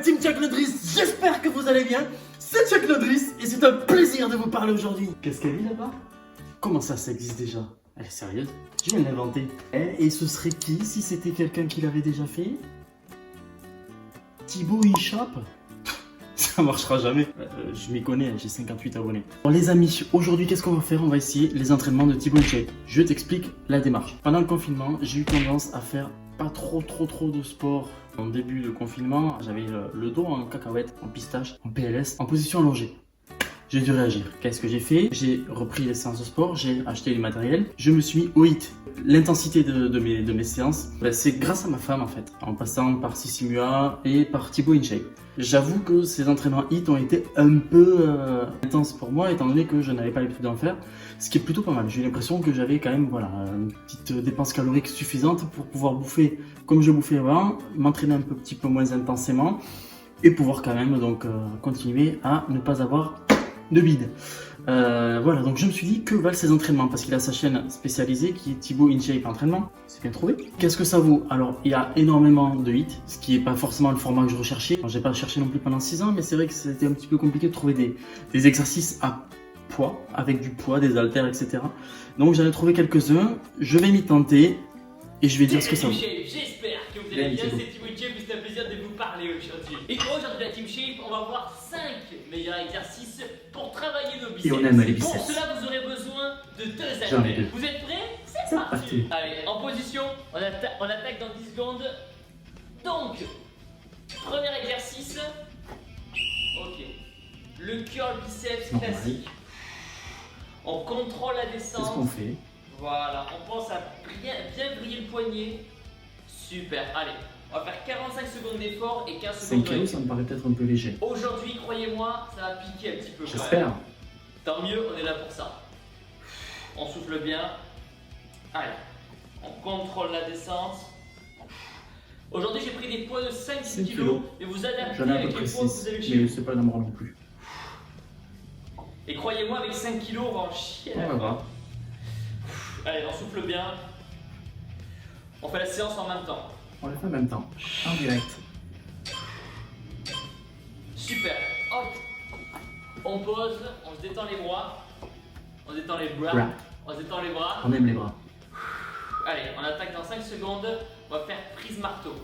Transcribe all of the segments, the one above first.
team Chuck Nodris, j'espère que vous allez bien. C'est Chuck Nodris et c'est un plaisir de vous parler aujourd'hui. Qu'est-ce qu'elle dit là-bas? Comment ça existe déjà? Elle est sérieuse? Je viens de l'inventer. Et ce serait qui si c'était quelqu'un qui l'avait déjà fait? Thibaut eShop? Ça marchera jamais. Je m'y connais, j'ai 58 abonnés. Bon les amis, aujourd'hui qu'est-ce qu'on va faire? On va essayer les entraînements de Thibaut eShop. Je t'explique la démarche. Pendant le confinement, j'ai eu tendance à faire pas trop de sport. En début de confinement, j'avais le dos en cacahuète, en pistache, en PLS, en position allongée. J'ai dû réagir. Qu'est-ce que j'ai fait? J'ai repris les séances de sport, j'ai acheté du matériel, je me suis mis au HIIT. L'intensité de mes séances, c'est grâce à ma femme en fait, en passant par Sissimua et par Thibaut InShape. J'avoue que ces entraînements HIIT ont été un peu intenses pour moi, étant donné que je n'avais pas l'habitude d'en faire, ce qui est plutôt pas mal. J'ai eu l'impression que j'avais quand même une petite dépense calorique suffisante pour pouvoir bouffer comme je bouffais avant, m'entraîner un petit peu moins intensément et pouvoir quand même donc continuer à ne pas avoir de bide. Voilà, donc je me suis dit que valent ces entraînements parce qu'il a sa chaîne spécialisée qui est Thibaut InShape Entraînement. C'est bien trouvé. Qu'est-ce que ça vaut? Alors, il y a énormément de hits, ce qui n'est pas forcément le format que je recherchais. J'ai pas cherché non plus pendant 6 ans, mais c'est vrai que c'était un petit peu compliqué de trouver des exercices à poids, avec du poids, des haltères, etc. Donc j'en ai trouvé quelques-uns. Je vais m'y tenter et je vais dire ce que ça vaut. J'espère que vous allez bien, c'est Thibaut InShape, c'est un plaisir de vous parler aujourd'hui. Et aujourd'hui la Team Shape, on va voir 5 meilleurs exercices pour travailler nos biceps. Et on aime les biceps. Pour cela, vous aurez besoin de 2 J'en ai haltères. deux. Vous êtes prêts? C'est parti. Allez, en position, on attaque dans 10 secondes. Donc, premier exercice. Ok. Le curl biceps Normal. classique. On contrôle la C'est ce descente. qu'on fait. Voilà, on pense à bien briller le poignet. Super, allez, on va faire 45 secondes d'effort et 15 5 secondes de kilos, récup. ça me paraît peut-être un peu léger. Aujourd'hui, croyez-moi, ça va piquer un petit peu. quand même. J'espère. Tant mieux, on est là pour ça. On souffle bien. Allez, on contrôle la descente. Aujourd'hui, j'ai pris des poids de 5 5 kg, kilos. et vous adaptez J'en ai à peu avec près les poids que vous 6, avez chez mais vous. c'est pas la mort non plus. Et croyez-moi, avec 5 kg, on va en chier à On la va fin. voir. Allez, on souffle bien. On fait la séance en même temps. On le fait en même temps, en direct. Super, hop, on pose, on se détend les bras, on détend les bras, Bras. on se détend les bras. On aime les bras. Allez, on attaque dans 5 secondes, on va faire prise marteau.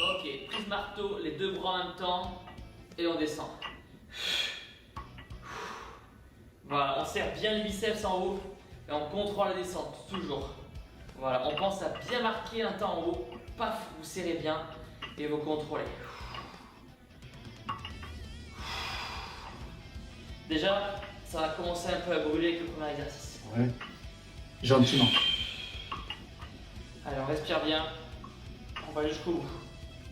Ok, prise marteau, les deux bras en même temps, et on descend. Voilà, on serre bien les biceps en haut, et on contrôle la descente, toujours. Voilà, on pense à bien marquer un temps en haut, paf, vous serrez bien, et vous contrôlez. Déjà, ça va commencer un peu à brûler avec le premier exercice. Ouais. Gentiment. Allez, on respire bien. On va jusqu'au bout.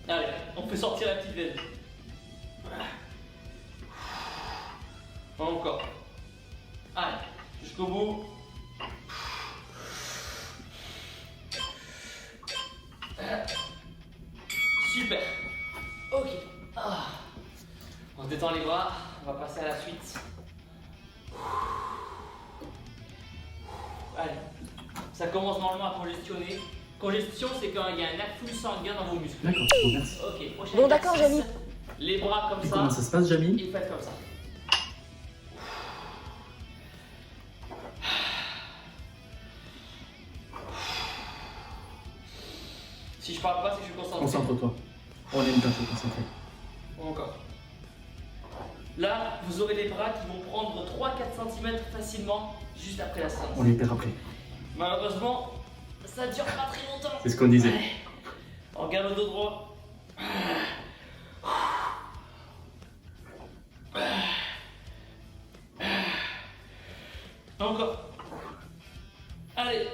Allez, on peut sortir la petite veine. Encore. Allez, jusqu'au bout. Super. Ok. On détend les bras. On va passer à la suite. Allez. Ça commence normalement à congestionner. Congestion, c'est quand il y a un afflux sanguin dans vos muscles. D'accord, merci. Ok, prochain Bon, d'accord, exercice. Jamie. Les bras comme Et ça. comment ça se passe, Jamie? Et faites comme ça. Si je parle pas, c'est que je suis concentré. Concentre-toi. On aime quand tu es concentré. Encore. Là, vous aurez les bras qui vont prendre 3-4 cm facilement juste après la séance. On les perd après. Malheureusement, ça dure pas très longtemps. C'est ce qu'on disait. Allez. On regarde le dos droit. Encore. Allez.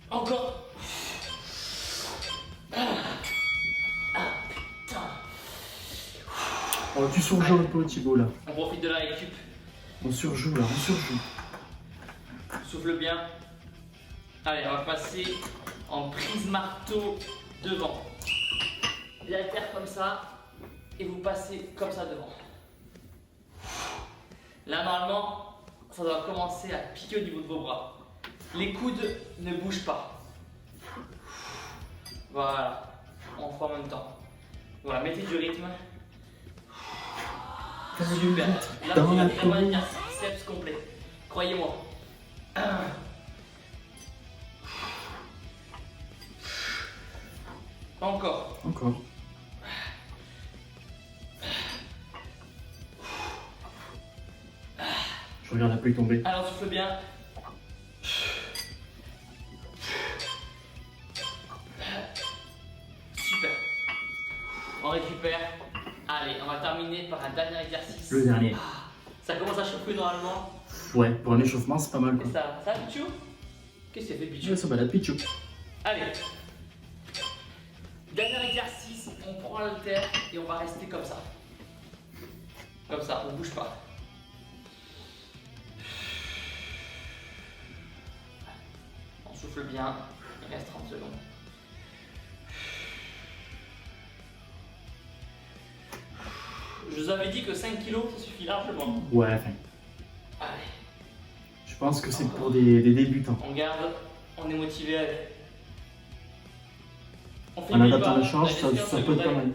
Encore. Putain. Oh, tu surjoues un peu, Thibaut, là. On profite de la récup. On surjoue, là, on surjoue. Souffle bien. Allez, on va passer en prise marteau devant. Les haltères comme ça. Et vous passez comme ça devant. Là, normalement, ça doit commencer à piquer au niveau de vos bras. Les coudes ne bougent pas. Voilà. On fera en même temps. Voilà, mettez du rythme. Super. Là, Dans vous la allez vraiment peau. un biceps complet. Croyez-moi. Encore. Encore. Je regarde la pluie tomber. Alors, souffle bien. Super. On récupère. Allez, on va terminer par un dernier exercice. Le dernier. Ça commence à chauffer normalement. Ouais, pour un échauffement, c'est pas mal Et quoi. ça va, Pichou? Qu'est-ce que ça fait, Pichou? Ouais, ça balade Pichou. Allez. Dernier exercice, on prend l'haltère et on va rester comme ça. Comme ça, on bouge pas. On souffle bien, il reste 30 secondes. Je vous avais dit que 5 kilos, ça suffit largement. Ouais, enfin. Allez, Je pense que c'est pour des débutants. on garde, on est motivé, allez. On fait En une adaptant barre, le charge, allez, ça 15 peut être pas secondes, mal.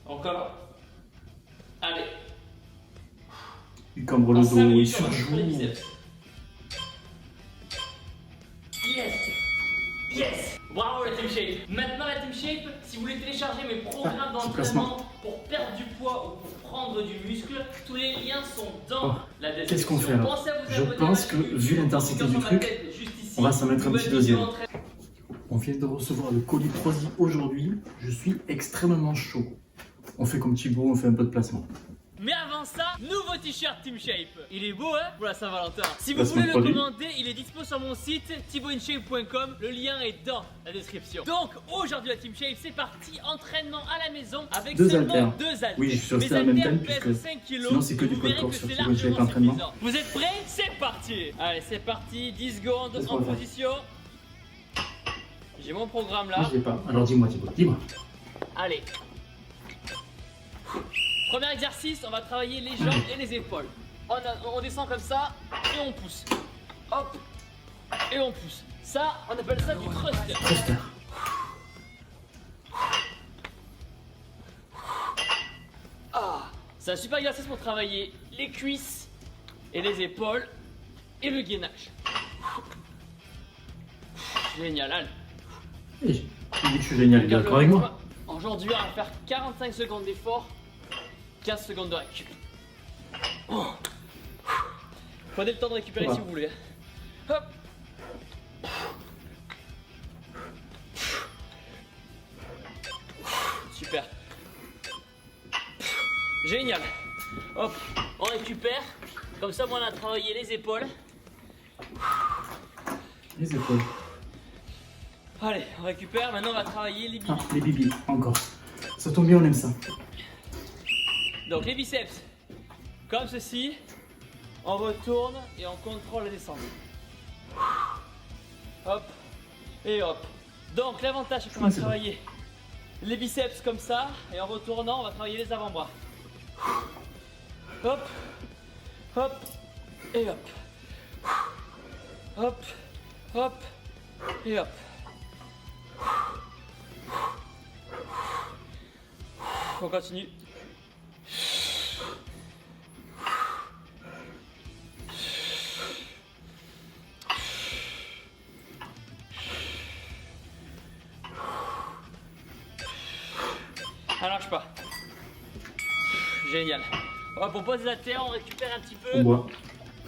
Encore. Allez. Il cambre En le 5 dos, il minutes, on va surjoue. souffler les biceps. Yes! Yes! Bravo la Team Shape! Maintenant la Team Shape, si vous voulez télécharger mes programmes petit d'entraînement pour perdre du poids ou pour prendre du muscle, tous les liens sont dans Oh, la description. qu'est-ce qu'on fait alors? Pensez à vous Je abonner pense à ma que, chaîne vu YouTube, l'intensité sur du ma truc, tête, juste ici. on va s'en mettre un Nouvelle petit vidéo deuxième. d'entraînement. On vient de recevoir le colis Prozis aujourd'hui. Je suis extrêmement chaud. On fait comme Thibaut, on fait un peu de placement. Mais avant ça, nouveau t-shirt Team Shape. Il est beau hein pour la Saint-Valentin. Si vous Placement voulez le produit. commander, il est dispo sur mon site thibautinshape.com. Le lien est dans la description. Donc aujourd'hui la Team Shape, c'est parti. Entraînement à la maison avec Deux seulement haltères. 2 haltères. Oui, je suis Mes resté à la même haltères taille, pèsent puisque 5 kilos. sinon, c'est que et du vous poids de verrez corps que sur c'est Thibaut Shape largement entraînement. suffisant. Vous êtes prêts? C'est parti. Allez, c'est parti. 10 secondes Qu'est-ce en qu'on va faire? position. J'ai mon programme là. Moi, je l'ai pas. Alors dis-moi Thibaut, dis-moi. Allez. Premier exercice, on va travailler les jambes et les épaules. On descend comme ça et on pousse. Hop. Et on pousse. Ça, on appelle ça du thruster. Thruster. Ah, c'est un super exercice pour travailler les cuisses et les épaules et le gainage. Génial, allez. Et il dit que je suis génial, il est d'accord avec moi. Aujourd'hui, on va faire 45 secondes d'effort, 15 secondes de récup. Oh. Prenez le temps de récupérer Ça va. si vous voulez. Hop. Super. Génial. Hop, on récupère. Comme ça, moi, on a travaillé les épaules. Les épaules. Allez, on récupère. Maintenant, on va travailler les Ah, biceps. les bibis, encore. Ça tombe bien, on aime ça. Donc, les biceps, comme ceci. On retourne et on contrôle la descente. Hop et hop. Donc, l'avantage, c'est qu'on va Oui, c'est travailler les biceps comme ça. Et en retournant, on va travailler les avant-bras. Hop, hop et hop. Hop, hop et hop. On continue. Ça marche pas. Génial. Hop, on pose les haltères, on récupère un petit peu On boit.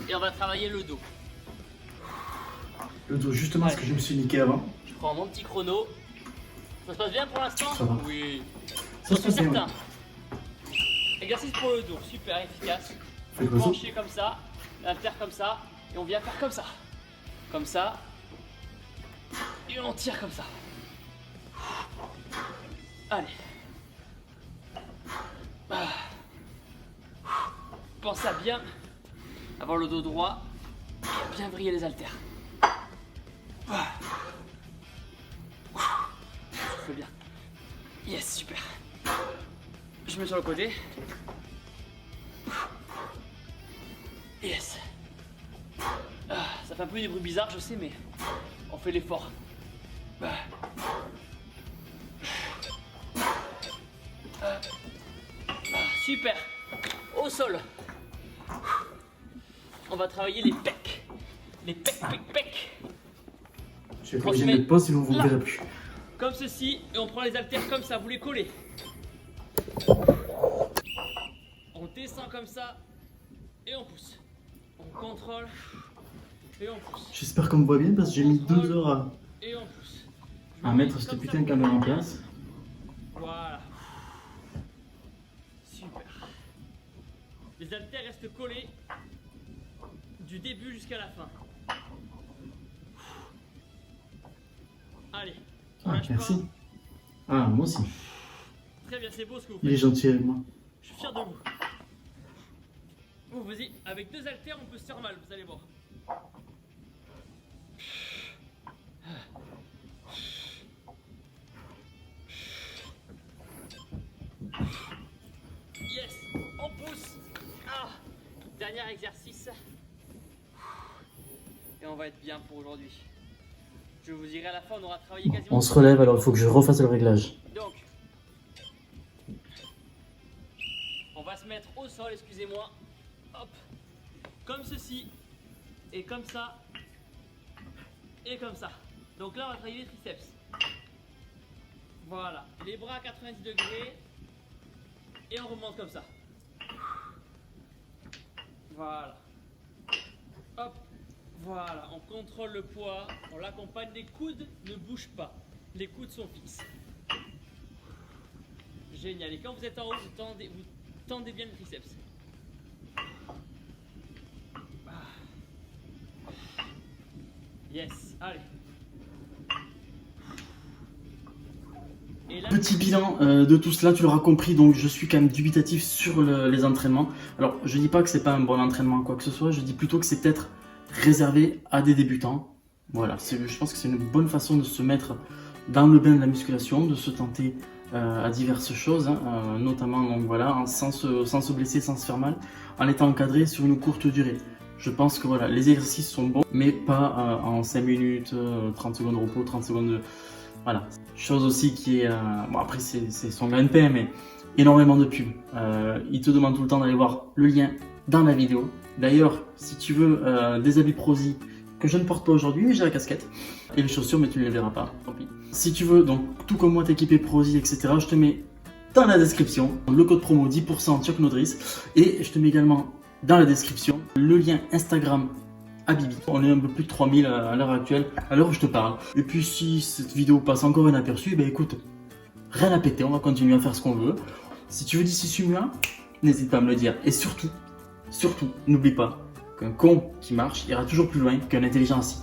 et on va travailler le dos. Le dos, justement, ce que je me suis niqué avant. Je prends mon petit chrono. Ça se passe bien pour l'instant? Ça va. Oui. Ça se passe bien. Certain. Exercice pour le dos, super efficace. Faites quoi ça? Pencher comme ça, l'haltère comme ça, et on vient faire comme ça. Comme ça. Et on tire comme ça. Allez. Ah. Pense à bien avoir le dos droit et à bien vriller les haltères. Ah. Souffle bien. Yes, super. Je mets sur le côté. Yes. Ah, ça fait fait un peu des bruits bizarres, je sais, mais on fait l'effort. Super. Au sol. On va travailler les pecs. Les pecs, pecs, pecs. Je vais corriger mes pas, sinon vous ne là. verrez plus. Comme ceci, et on prend les haltères comme ça, vous les collez. On descend comme ça, et on pousse. On contrôle, et on pousse. J'espère qu'on me voit bien parce que j'ai mis 2 heures Et on pousse. à mettre cette putain de caméra en place. Voilà. Super. Les haltères restent collés du début jusqu'à la fin. Allez. on Ah, lâche pas. merci. Ah, moi aussi. Très bien, c'est beau ce que vous Il est faites. gentil avec moi. Je suis fier de vous. Vous, vas-y, avec 2 haltères, on peut se faire mal, vous allez voir. Yes, on pousse. Ah, dernier exercice. Et on va être bien pour aujourd'hui. Je vous dirai à la fin, on aura travaillé quasiment. On se relève, alors il faut que je refasse le réglage. Donc, on va se mettre au sol, excusez-moi. Hop, comme ceci, et comme ça, et comme ça. Donc là, on va travailler les triceps. Voilà, les bras à 90 degrés, et on remonte comme ça. Voilà. Hop, voilà, on contrôle le poids, on l'accompagne, les coudes ne bougent pas, les coudes sont fixes. Génial, et quand vous êtes en haut, vous tendez bien le triceps. Yes, allez. Et là, Petit bilan de tout cela, tu l'auras compris, donc je suis quand même dubitatif sur les entraînements. Alors, je dis pas que c'est pas un bon entraînement, quoi que ce soit, je dis plutôt que c'est peut-être réservé à des débutants. Voilà, je pense que c'est une bonne façon de se mettre dans le bain de la musculation, de se tenter à diverses choses, hein, notamment donc, voilà, sans se blesser, sans se faire mal, en étant encadré sur une courte durée. Je pense que voilà, les exercices sont bons, mais pas en 5 minutes, 30 secondes de repos, 30 secondes de... Voilà. Chose aussi qui est... bon après c'est son gagne-pain, mais énormément de pubs. Il te demande tout le temps d'aller voir le lien dans la vidéo. D'ailleurs, si tu veux des habits Prozee que je ne porte pas aujourd'hui, j'ai la casquette. Et les chaussures, mais tu ne les verras pas, tant pis. Si tu veux, donc tout comme moi t'équiper Prozee, etc., je te mets dans la description le code promo 10% Chuck Nodris. Et je te mets également dans la description le lien Instagram à Bibi. On est un peu plus de 3000 à l'heure actuelle, à l'heure où je te parle. Et puis si cette vidéo passe encore inaperçue, ben écoute, rien à péter, on va continuer à faire ce qu'on veut. Si tu veux d'ici celui-là, n'hésite pas à me le dire. Et surtout, n'oublie pas qu'un con qui marche ira toujours plus loin qu'un intelligent assis.